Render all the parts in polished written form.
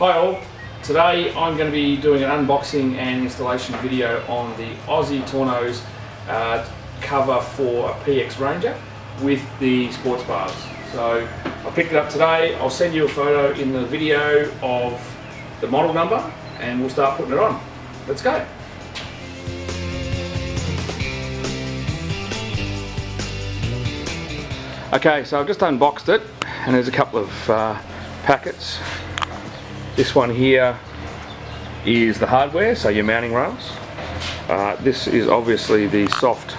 Hi all, today I'm going to be doing an unboxing and installation video on the Aussie Tonneaus cover for a PX Ranger with the sports bars. So I picked it up today. I'll send you a photo in the video of the model number and we'll start putting it on. Let's go. Okay, so I've just unboxed it and there's a couple of packets. This one here is the hardware, so your mounting rails. This is obviously the soft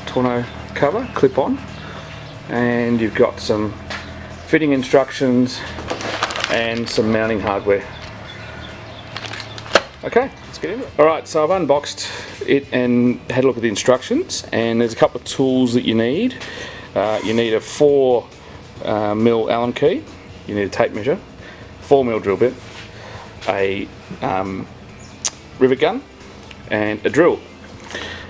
tonneau cover, clip-on, and you've got some fitting instructions and some mounting hardware. Okay, let's get into it. Alright, so I've unboxed it and had a look at the instructions, and there's a couple of tools that you need. You need a 4mm Allen key, you need a tape measure, 4mm drill bit, a rivet gun, and a drill,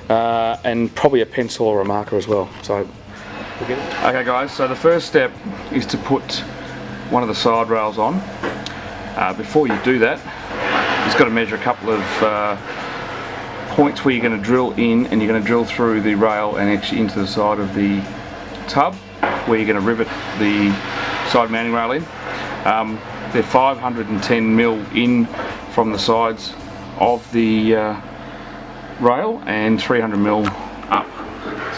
and probably a pencil or a marker as well. So we'll get it. Okay guys, so the first step is to put one of the side rails on. Before you do that, you've got to measure a couple of points where you're going to drill in, and you're going to drill through the rail and actually into the side of the tub where you're going to rivet the side mounting rail in. They're 510mm in from the sides of the rail and 300mm up.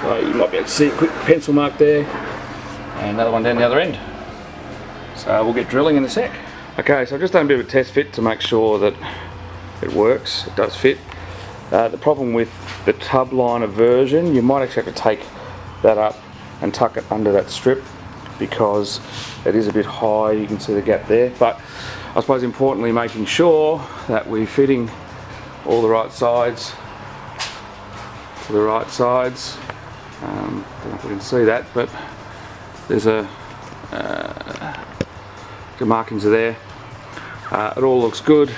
So you might be able to see a quick pencil mark there and another one down the other end. So we'll get drilling in a sec. Okay, so I've just done a bit of a test fit to make sure that it works, it does fit. The problem with the tub liner version, you might actually have to take that up and tuck it under that strip because it is a bit high. You can see the gap there, but I suppose importantly making sure that we're fitting all the right sides to the right sides. Don't know if we can see that, but there's the markings are there. It all looks good,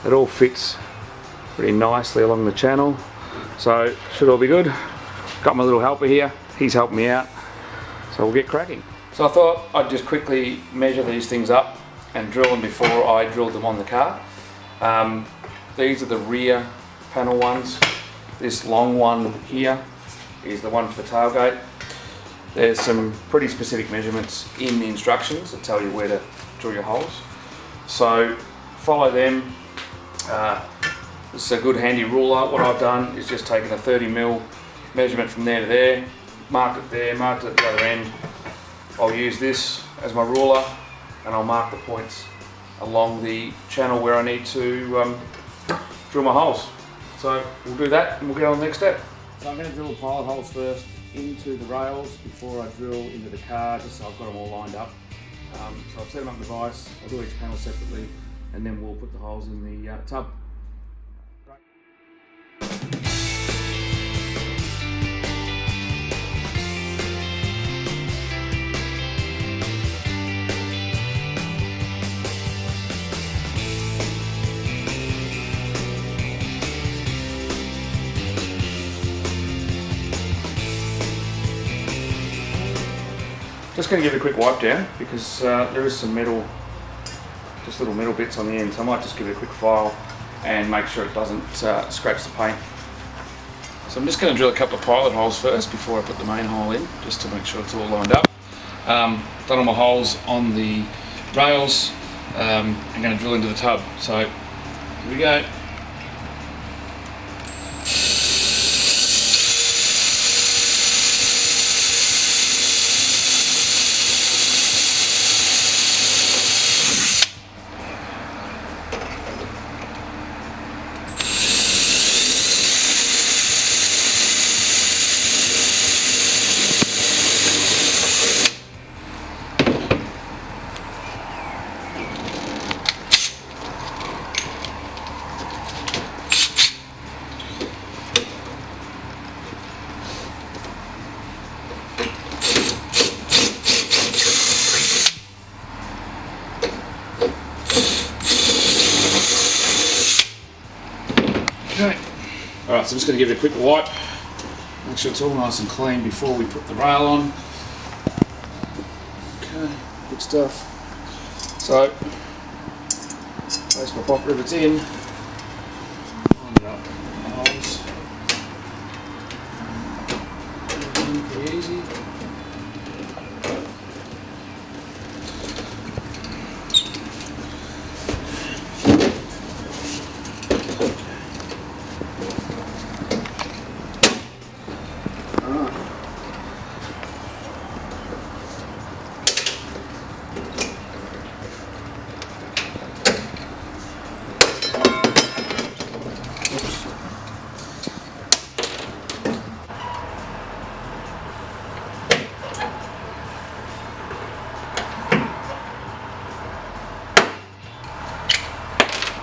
it all fits pretty nicely along the channel, so should all be good. Got my little helper here, he's helping me out, so we'll get cracking. So I thought I'd just quickly measure these things up and drill them before I drilled them on the car. These are the rear panel ones. This long one here is the one for the tailgate. There's some pretty specific measurements in the instructions that tell you where to drill your holes. So follow them. This is a good handy ruler. What I've done is just taken a 30mm measurement from there to there, marked it there, marked it at the other end. I'll use this as my ruler and I'll mark the points along the channel where I need to drill my holes. So we'll do that and we'll get on to the next step. So I'm going to drill the pilot holes first into the rails before I drill into the car, just so I've got them all lined up. So I've set them up in the vise, I'll do each panel separately and then we'll put the holes in the tub. Just going to give it a quick wipe down because there is some metal, just little metal bits on the end, so I might just give it a quick file and make sure it doesn't scratch the paint. So I'm just going to drill a couple of pilot holes first before I put the main hole in, just to make sure it's all lined up. Done all my holes on the rails. I'm going to drill into the tub, so here we go. Okay, alright, so I'm just going to give it a quick wipe, make sure it's all nice and clean before we put the rail on. Okay, good stuff. So, Place my prop rivets in. Line it up the holes. Pretty easy.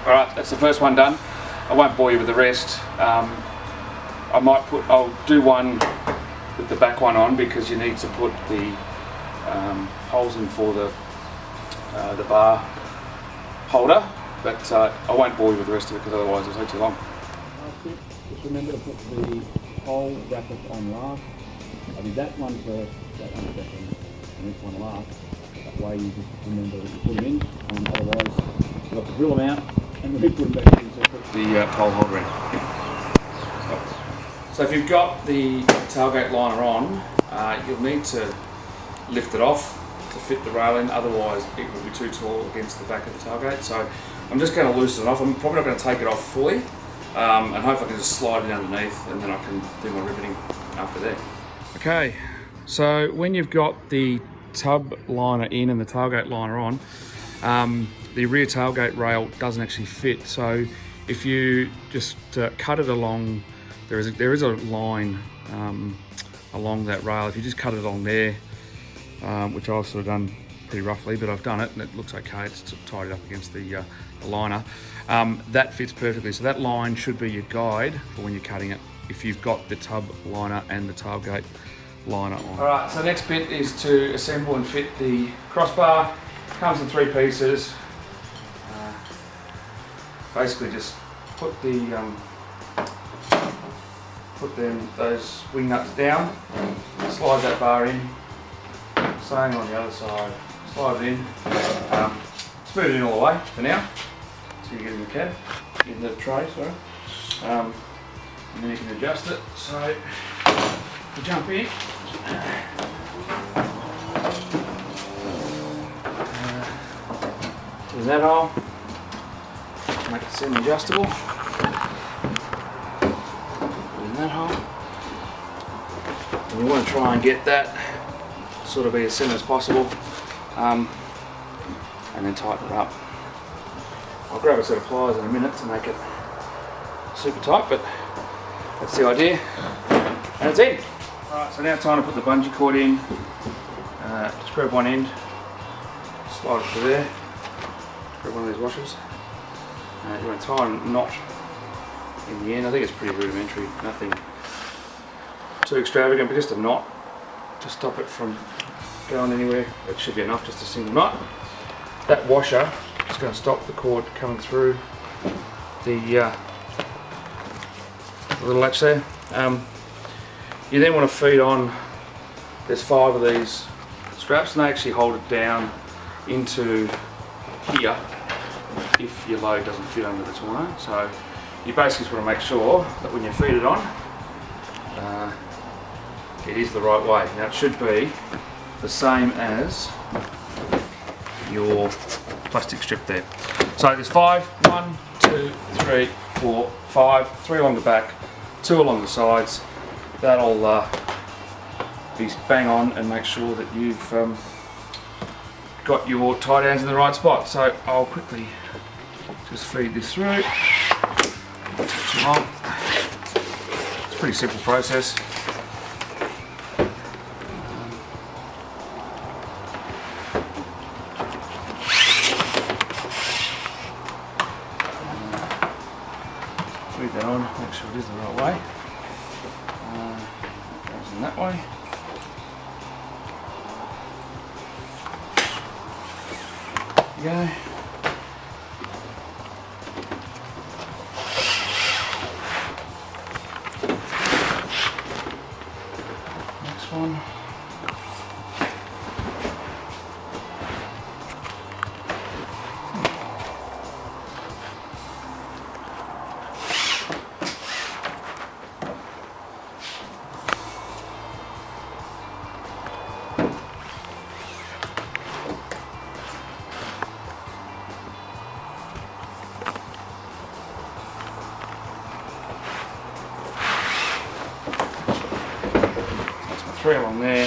Alright, that's the first one done. I won't bore you with the rest. I'll do one with the back one on because you need to put the holes in for the bar holder, but I won't bore you with the rest of it because otherwise it'll take too long. Just remember to put the hole bracket on last. I did that one first, that one second, and this one last. That way you just remember to put them in, otherwise you've got to drill them out and then put them back in. So put The pole holder in. So if you've got the tailgate liner on, you'll need to lift it off to fit the rail in, otherwise it will be too tall against the back of the tailgate. So I'm just going to loosen it off. I'm probably not going to take it off fully, and hopefully I can just slide it underneath and then I can do my riveting after that. Okay, so when you've got the tub liner in and the tailgate liner on, the rear tailgate rail doesn't actually fit. So if you just cut it along, there is a line along that rail. If you just cut it along there, which I've sort of done pretty roughly, but I've done it and it looks okay. It's tied it up against the liner. That fits perfectly. So that line should be your guide for when you're cutting it, if you've got the tub liner and the tailgate liner on. All right, so the next bit is to assemble and fit the crossbar. Comes in 3 pieces. Basically just put those wing nuts down, slide that bar in, same on the other side, slide it in, smooth it in all the way for now, so you get it in the cab, in the tray, sorry, and then you can adjust it. So you jump in, there's that hole, make it semi-adjustable. In that hole. And you want to try and get that sort of be as thin as possible, and then tighten it up. I'll grab a set of pliers in a minute to make it super tight, but that's the idea, and it's in. Alright, so now time to put the bungee cord in. Just grab one end, slide it through there, grab one of these washers. You want to tie a knot in the end. I think it's pretty rudimentary, nothing too extravagant, but just a knot to stop it from going anywhere. It should be enough, just a single knot. That washer is going to stop the cord coming through the little latch there. You then want to feed on, there's 5 of these straps and they actually hold it down into here if your load doesn't fit under the tonneau. So you basically just want to make sure that when you feed it on, it is the right way. Now it should be the same as your plastic strip there. So there's 5, 1, 2, 3, 4, 5, 3 along the back, 2 along the sides. That'll be bang on and make sure that you've got your tie downs in the right spot. So I'll quickly just feed this through. Won't take too long. It's a pretty simple process. Feed that on, make sure it is the right way. Goes in that way. There you go. Next one. 3 along there.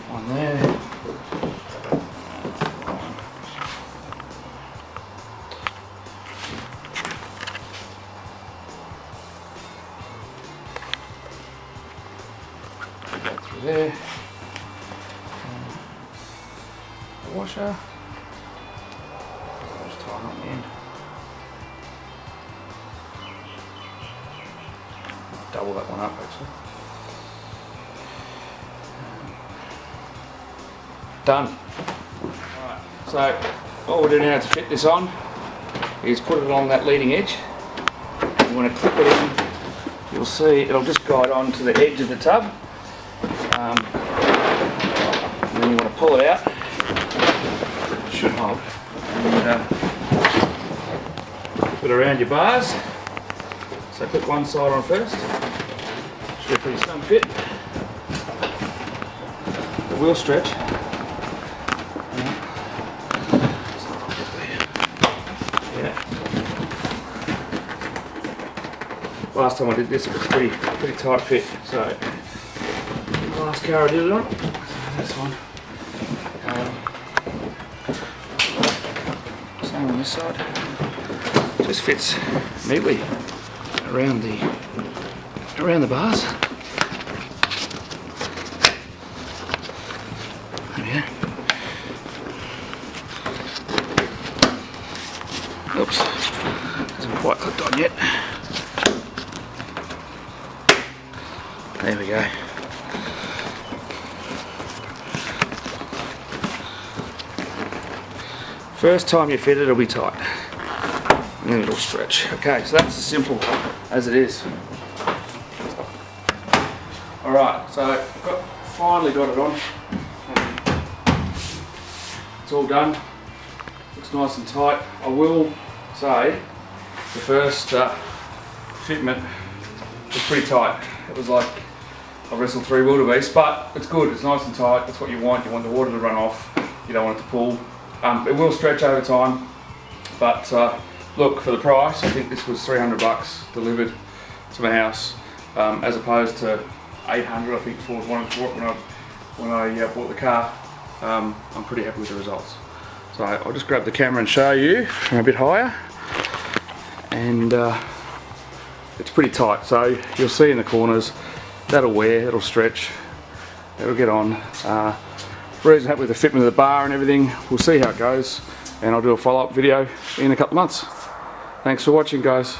One there. Go through there. The washer. Just tighten up the end. Double that one up actually. Done. Alright, so what we'll do now to fit this on is put it along that leading edge. You want to clip it in, you'll see it'll just guide on to the edge of the tub. And then you want to pull it out. It should hold. And put it around your bars. So put one side on first. Should be a pretty snug fit. It will stretch. Last time I did this, it was pretty tight fit. So the last car I did it on, that's one. Same on this side. Just fits neatly around the bars. There we go. Oops, hasn't quite clipped on yet. There we go. First time you fit it, it'll be tight. And then it'll stretch. Okay, so that's as simple as it is. Alright, so finally got it on. It's all done. Looks nice and tight. I will say the first fitment was pretty tight. It was like I wrestled 3 wildebeest, but it's good, it's nice and tight, that's what you want the water to run off, you don't want it to pull. It will stretch over time, but look, for the price, I think this was $300 delivered to my house, as opposed to $800 I think for when I bought the car. I'm pretty happy with the results. So I'll just grab the camera and show you from a bit higher, and it's pretty tight, so you'll see in the corners, that'll wear, it'll stretch, it'll get on. Reasonably happy with the fitment of the bar and everything. We'll see how it goes, and I'll do a follow-up video in a couple of months. Thanks for watching, guys.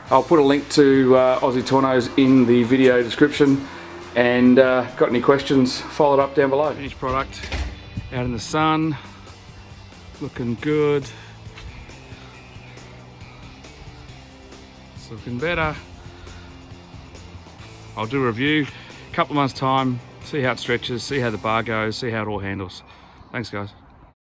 I'll put a link to Aussie Tonneaus in the video description, and got any questions, follow it up down below. Finished product out in the sun, looking good. It's looking better. I'll do a review a couple of months time, see how it stretches, see how the bar goes, see how it all handles. Thanks guys.